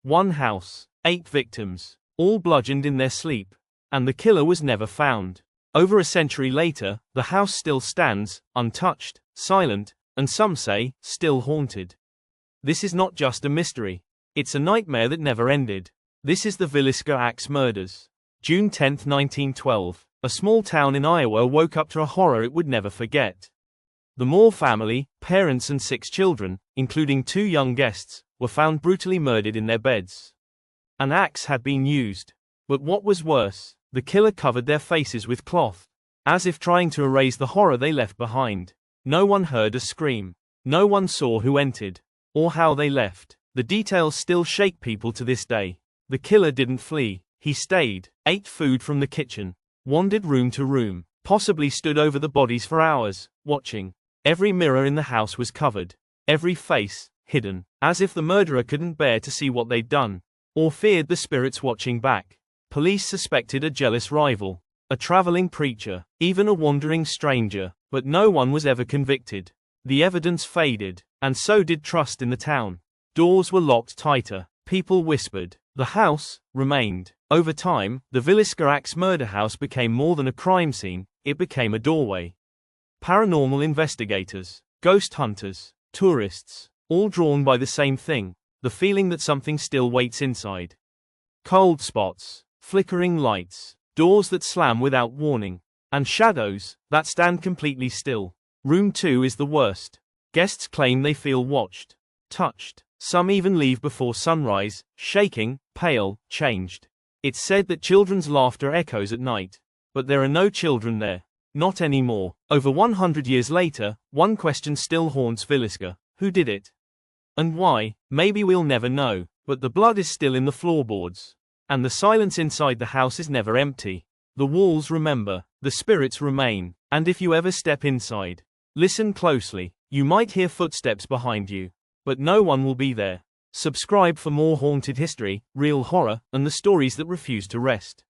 One house, 8 victims, all bludgeoned in their sleep. And the killer was never found. Over a century later, the house still stands, untouched, silent, and some say, still haunted. This is not just a mystery. It's a nightmare that never ended. This is the Villisca Axe Murders. June 10, 1912. A small town in Iowa woke up to a horror it would never forget. The Moore family, parents and 6 children, including 2 young guests, were found brutally murdered in their beds. An axe had been used. But what was worse, the killer covered their faces with cloth, as if trying to erase the horror they left behind. No one heard a scream. No one saw who entered, or how they left. The details still shake people to this day. The killer didn't flee. He stayed, ate food from the kitchen, wandered room to room, possibly stood over the bodies for hours, watching. Every mirror in the house was covered, every face hidden, as if the murderer couldn't bear to see what they'd done, or feared the spirits watching back. Police suspected a jealous rival, a traveling preacher, even a wandering stranger, but no one was ever convicted. The evidence faded, and so did trust in the town. Doors were locked tighter, people whispered. The house remained. Over time, the Villisca Axe Murder House became more than a crime scene, it became a doorway. Paranormal investigators, ghost hunters, tourists, all drawn by the same thing, the feeling that something still waits inside. Cold spots, flickering lights, doors that slam without warning, and shadows that stand completely still. Room 2 is the worst. Guests claim they feel watched, touched. Some even leave before sunrise, shaking, pale, changed. It's said that children's laughter echoes at night. But there are no children there. Not anymore. Over 100 years later, one question still haunts Villisca. Who did it? And why? Maybe we'll never know. But the blood is still in the floorboards. And the silence inside the house is never empty. The walls remember. The spirits remain. And if you ever step inside, listen closely. You might hear footsteps behind you. But no one will be there. Subscribe for more haunted history, real horror, and the stories that refuse to rest.